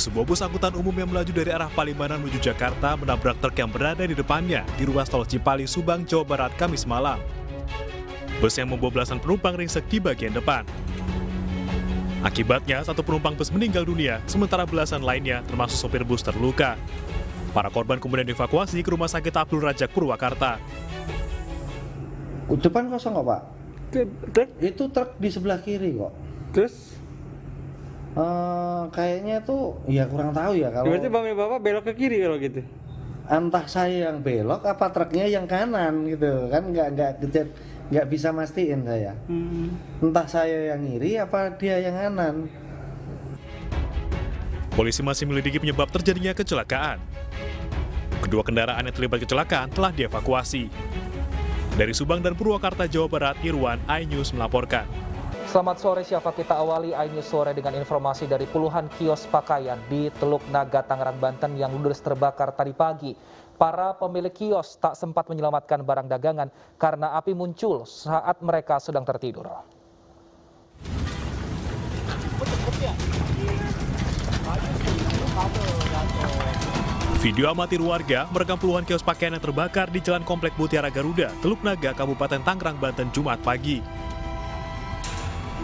Sebuah bus angkutan umum yang melaju dari arah Palimanan menuju Jakarta menabrak truk yang berada di depannya di ruas tol Cipali, Subang, Jawa Barat, Kamis malam. Bus yang membawa belasan penumpang ringsek di bagian depan. Akibatnya, satu penumpang bus meninggal dunia, sementara belasan lainnya termasuk sopir bus terluka. Para korban kemudian dievakuasi ke Rumah Sakit Abdul Razak Purwakarta. Depan kosong kok, Pak? Truk? Itu truk di sebelah kiri kok. Terus? Kayaknya tuh ya kurang tahu ya kalau. Berarti bapak belok ke kiri kalau gitu? Entah saya yang belok apa truknya yang kanan gitu kan, nggak bisa mastiin saya. Entah saya yang kiri apa dia yang kanan. Polisi masih menyelidiki penyebab terjadinya kecelakaan. Kedua kendaraan yang terlibat kecelakaan telah dievakuasi. Dari Subang dan Purwakarta, Jawa Barat, Irwan, iNews melaporkan. Selamat sore, Syafa. Kita awali iNews sore dengan informasi dari puluhan kios pakaian di Teluk Naga, Tangerang, Banten yang ludes terbakar tadi pagi. Para pemilik kios tak sempat menyelamatkan barang dagangan karena api muncul saat mereka sedang tertidur. Video amatir warga merekam puluhan kios pakaian yang terbakar di Jalan Komplek Mutiara Garuda, Teluk Naga, Kabupaten Tangerang, Banten, Jumat pagi.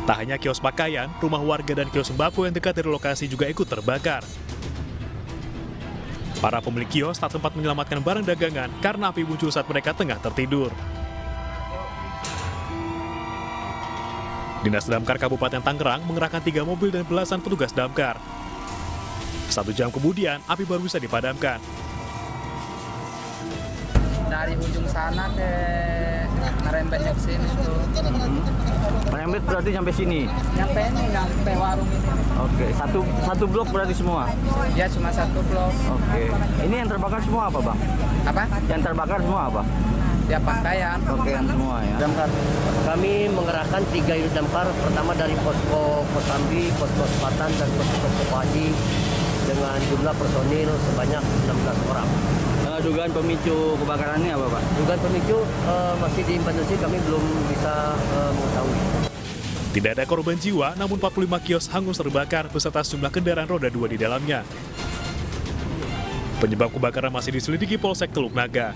Tak hanya kios pakaian, rumah warga dan kios sembako yang dekat dari lokasi juga ikut terbakar. Para pemilik kios tak sempat menyelamatkan barang dagangan karena api muncul saat mereka tengah tertidur. Dinas Damkar Kabupaten Tangerang mengerahkan 3 mobil dan belasan petugas damkar. 1 jam kemudian, api baru bisa dipadamkan. Dari ujung sana ke merembetnya ke sini tuh. Merembet berarti sampai sini? Nyampe ini, nyampe warung ini. Oke, satu blok berarti semua? Ya cuma 1 blok. Oke, ini yang terbakar semua apa, Bang? Apa? Yang terbakar semua apa? Ya pakaian. Pakaian semua ya. Damkar. Kami mengerahkan 3 unit damkar, pertama dari posko Kosambi, posko Selatan, dan posko Kopaji dengan jumlah personil sebanyak 16 orang. Dugaan pemicu kebakarannya apa, Pak? Dugaan pemicu masih diinvestigasi, kami belum bisa mengetahui. Tidak ada korban jiwa, namun 45 kios hangus terbakar beserta sejumlah kendaraan roda 2 di dalamnya. Penyebab kebakaran masih diselidiki Polsek Teluk Naga.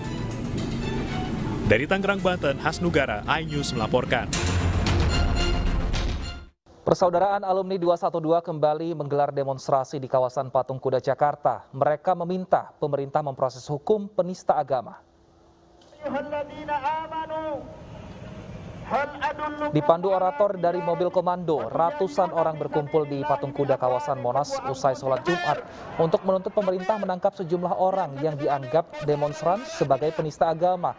Dari Tangerang, Banten, Hasnugara, iNews melaporkan. Persaudaraan alumni 212 kembali menggelar demonstrasi di kawasan Patung Kuda, Jakarta. Mereka meminta pemerintah memproses hukum penista agama. Dipandu orator dari mobil komando, ratusan orang berkumpul di Patung Kuda kawasan Monas usai sholat Jumat untuk menuntut pemerintah menangkap sejumlah orang yang dianggap demonstran sebagai penista agama.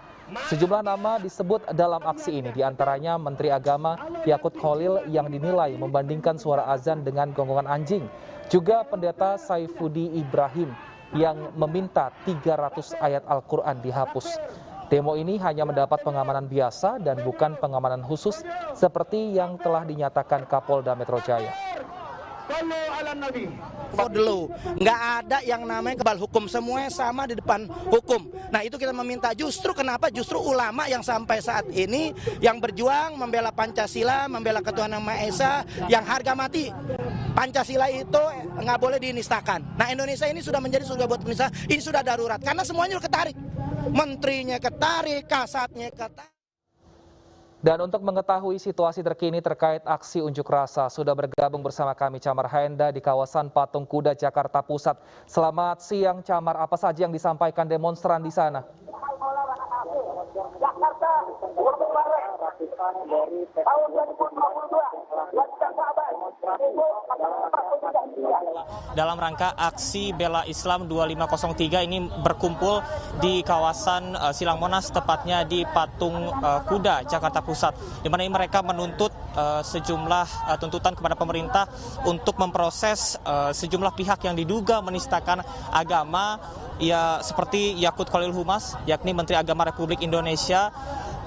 Sejumlah nama disebut dalam aksi ini, diantaranya Menteri Agama Yakut Khalil yang dinilai membandingkan suara azan dengan gonggongan anjing. Juga Pendeta Saifudi Ibrahim yang meminta 300 ayat Al-Quran dihapus. Demo ini hanya mendapat pengamanan biasa dan bukan pengamanan khusus seperti yang telah dinyatakan Kapolda Metro Jaya. Dulu nggak ada yang namanya kebal hukum, semuanya sama di depan hukum. Nah itu kita meminta, kenapa justru ulama yang sampai saat ini yang berjuang membela Pancasila, membela ketuhanan Yang Maha Esa, yang harga mati Pancasila itu nggak boleh dinistakan. Nah Indonesia ini sudah menjadi surga buat penista, ini sudah darurat karena semuanya udah ketarik, menterinya ketarik, kasatnya ketarik. Dan untuk mengetahui situasi terkini terkait aksi unjuk rasa, sudah bergabung bersama kami Camar Haenda di kawasan Patung Kuda, Jakarta Pusat. Selamat siang Camar, apa saja yang disampaikan demonstran di sana? Dalam rangka aksi Bela Islam 2503 ini berkumpul di kawasan Silang Monas, tepatnya di Patung Kuda, Jakarta Pusat, di mana mereka menuntut sejumlah tuntutan kepada pemerintah untuk memproses sejumlah pihak yang diduga menistakan agama, ya seperti Yakut Khalil Humas, yakni Menteri Agama Republik Indonesia,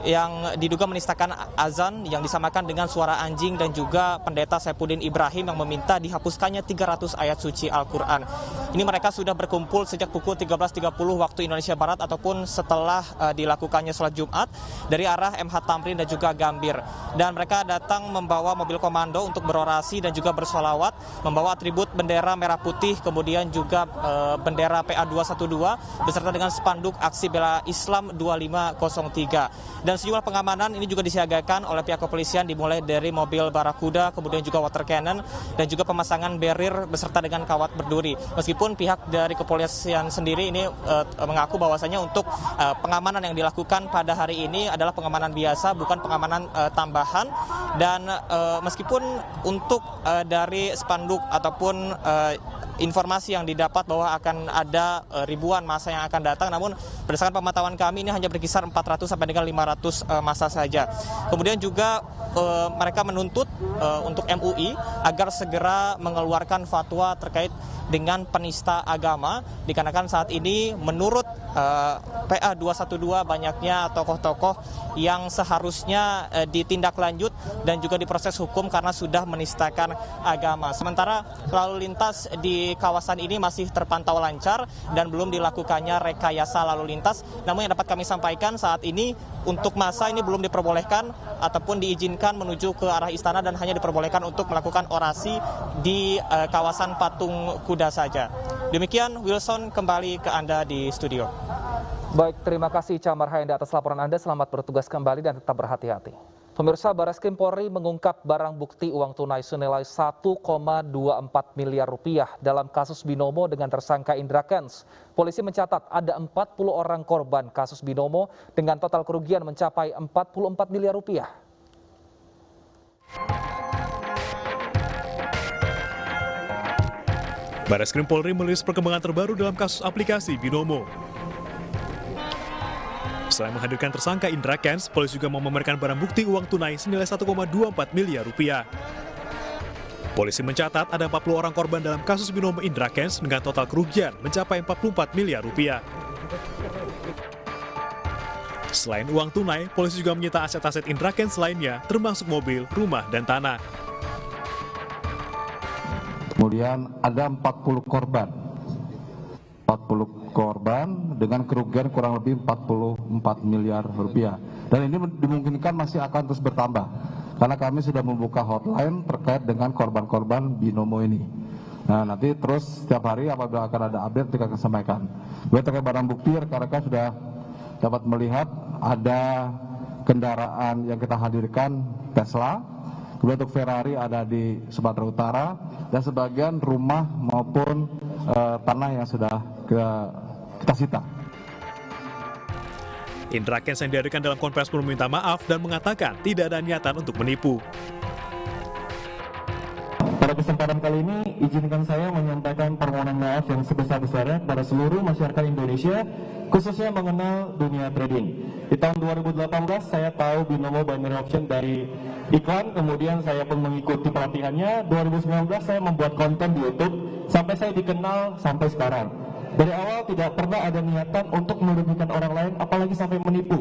yang diduga menistakan azan yang disamakan dengan suara anjing dan juga pendeta Saifuddin Ibrahim yang meminta dihapuskannya 300 ayat suci Al-Quran. Ini mereka sudah berkumpul sejak pukul 13.30 waktu Indonesia Barat ataupun setelah dilakukannya sholat Jumat dari arah MH Tamrin dan juga Gambir. Dan mereka datang membawa mobil komando untuk berorasi dan juga bersolawat, membawa atribut bendera merah putih, kemudian juga bendera PA 212 beserta dengan spanduk aksi bela Islam 2503. Dan sejumlah pengamanan ini juga disiagakan oleh pihak kepolisian, dimulai dari mobil Barakuda, kemudian juga water cannon, dan juga pemasangan barrier beserta dengan kawat berduri. Meskipun pihak dari kepolisian sendiri ini mengaku bahwasanya untuk pengamanan yang dilakukan pada hari ini adalah pengamanan biasa, bukan pengamanan tambahan. Dan meskipun untuk dari spanduk ataupun informasi yang didapat bahwa akan ada ribuan massa yang akan datang, namun berdasarkan pemantauan kami ini hanya berkisar 400 sampai dengan 500 massa saja. Kemudian juga mereka menuntut untuk MUI agar segera mengeluarkan fatwa terkait dengan penista agama, dikarenakan saat ini menurut PA 212 banyaknya tokoh-tokoh yang seharusnya ditindaklanjut dan juga diproses hukum karena sudah menistakan agama. Sementara lalu lintas di kawasan ini masih terpantau lancar dan belum dilakukannya rekayasa lalu lintas. Namun yang dapat kami sampaikan saat ini untuk massa ini belum diperbolehkan ataupun diizinkan menuju ke arah istana dan hanya diperbolehkan untuk melakukan orasi di kawasan Patung Kuda saja. Demikian, Wilson, kembali ke Anda di studio. Baik, terima kasih Camar Haenda atas laporan Anda. Selamat bertugas kembali dan tetap berhati-hati. Pemirsa, Barreskrim Polri mengungkap barang bukti uang tunai senilai 1,24 miliar rupiah dalam kasus binomo dengan tersangka Indra Kents. Polisi mencatat ada 40 orang korban kasus binomo dengan total kerugian mencapai 44 miliar rupiah. Barreskrim Polri merilis perkembangan terbaru dalam kasus aplikasi binomo. Selain menghadirkan tersangka Indra Kents, polisi juga memamerkan barang bukti uang tunai senilai 1,24 miliar rupiah. Polisi mencatat ada 40 orang korban dalam kasus binomo Indra Kents dengan total kerugian mencapai 44 miliar rupiah. Selain uang tunai, polisi juga menyita aset-aset Indra Kents lainnya, termasuk mobil, rumah, dan tanah. Kemudian ada 40 korban. 40 korban dengan kerugian kurang lebih 44 miliar rupiah. Dan ini dimungkinkan masih akan terus bertambah. Karena kami sudah membuka hotline terkait dengan korban-korban binomo ini. Nah, nanti terus setiap hari apabila akan ada update kita akan sampaikan. Terkait barang bukti, rekan-rekan sudah dapat melihat ada kendaraan yang kita hadirkan Tesla. Kemudian untuk Ferrari ada di Sumatera Utara dan sebagian rumah maupun tanah yang sudah kita sita. Indra Kents yang dihadirkan dalam konferensi pers meminta maaf dan mengatakan tidak ada niatan untuk menipu. Pada kesempatan kali ini, izinkan saya menyampaikan permohonan maaf yang sebesar-besarnya kepada seluruh masyarakat Indonesia, khususnya mengenal dunia trading. Di tahun 2018, saya tahu binomo binary option dari iklan, kemudian saya pun mengikuti pelatihannya. 2019, saya membuat konten di YouTube, sampai saya dikenal sampai sekarang. Dari awal tidak pernah ada niatan untuk merugikan orang lain, apalagi sampai menipu.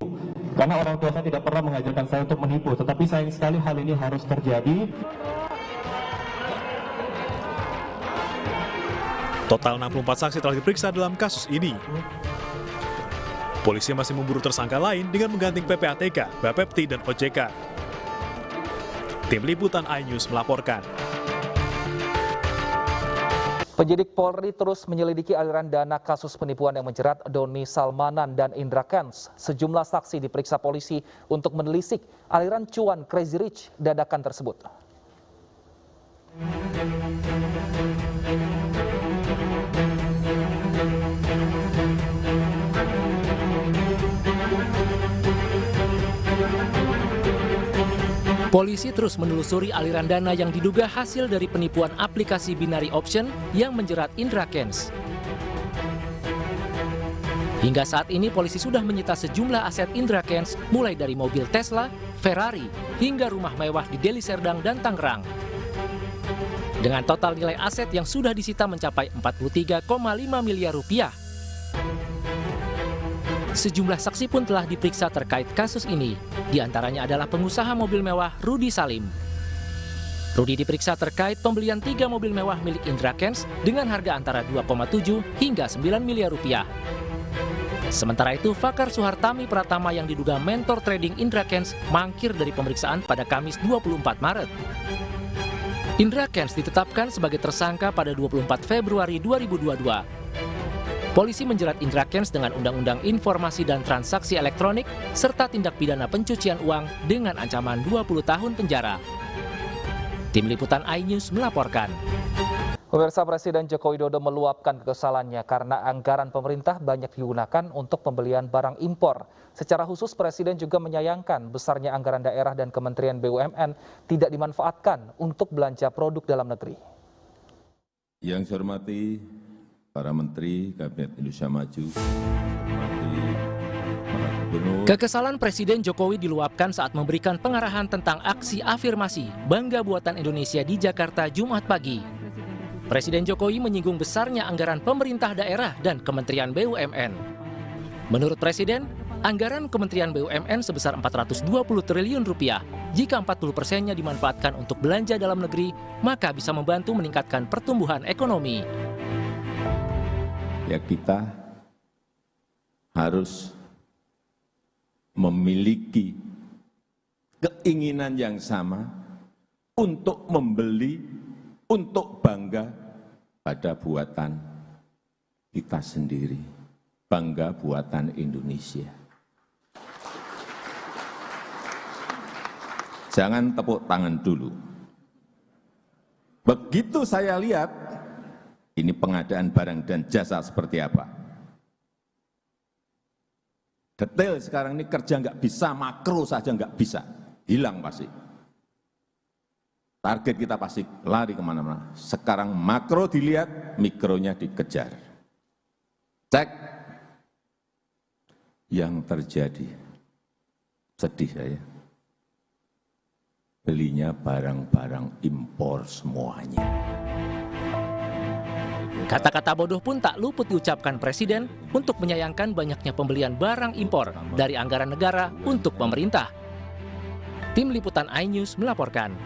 Karena orang tua saya tidak pernah mengajarkan saya untuk menipu, tetapi sayang sekali hal ini harus terjadi. Total 64 saksi telah diperiksa dalam kasus ini. Polisi masih memburu tersangka lain dengan mengganting PPATK, Bapepti, dan OJK. Tim Liputan iNews melaporkan. Penyidik Polri terus menyelidiki aliran dana kasus penipuan yang menjerat Doni Salmanan dan Indra Kents. Sejumlah saksi diperiksa polisi untuk menelisik aliran cuan Crazy Rich dadakan tersebut. Polisi terus menelusuri aliran dana yang diduga hasil dari penipuan aplikasi binary option yang menjerat Indra Kents. Hingga saat ini polisi sudah menyita sejumlah aset Indra Kents mulai dari mobil Tesla, Ferrari, hingga rumah mewah di Deli Serdang dan Tangerang. Dengan total nilai aset yang sudah disita mencapai 43,5 miliar rupiah. Sejumlah saksi pun telah diperiksa terkait kasus ini. Di antaranya adalah pengusaha mobil mewah Rudi Salim. Rudi diperiksa terkait pembelian 3 mobil mewah milik Indra Kents dengan harga antara 2,7 hingga 9 miliar rupiah. Sementara itu, Fakar Suhartami Pratama yang diduga mentor trading Indra Kents mangkir dari pemeriksaan pada Kamis 24 Maret. Indra Kents ditetapkan sebagai tersangka pada 24 Februari 2022. Polisi menjerat Indra Kents dengan Undang-Undang Informasi dan Transaksi Elektronik serta tindak pidana pencucian uang dengan ancaman 20 tahun penjara. Tim Liputan iNews melaporkan. Pemirsa, Presiden Joko Widodo meluapkan kekesalannya karena anggaran pemerintah banyak digunakan untuk pembelian barang impor. Secara khusus, Presiden juga menyayangkan besarnya anggaran daerah dan Kementerian BUMN tidak dimanfaatkan untuk belanja produk dalam negeri. Yang saya hormati para Menteri Kabinet Indonesia Maju, Kekesalan Presiden Jokowi diluapkan saat memberikan pengarahan tentang aksi afirmasi Bangga Buatan Indonesia di Jakarta Jumat pagi. Presiden Jokowi menyinggung besarnya anggaran pemerintah daerah dan Kementerian BUMN. Menurut Presiden, anggaran Kementerian BUMN sebesar 420 triliun rupiah. Jika 40%-nya dimanfaatkan untuk belanja dalam negeri, maka bisa membantu meningkatkan pertumbuhan ekonomi. Ya, kita harus memiliki keinginan yang sama untuk membeli, untuk bangga pada buatan kita sendiri, bangga buatan Indonesia. Jangan tepuk tangan dulu. Begitu saya lihat, ini pengadaan barang dan jasa seperti apa. Detail sekarang ini kerja nggak bisa, makro saja nggak bisa, hilang pasti. Target kita pasti lari kemana-mana. Sekarang makro dilihat, mikronya dikejar. Cek yang terjadi. Sedih saya. Belinya barang-barang impor semuanya. Kata-kata bodoh pun tak luput diucapkan Presiden untuk menyayangkan banyaknya pembelian barang impor dari anggaran negara untuk pemerintah. Tim Liputan iNews melaporkan.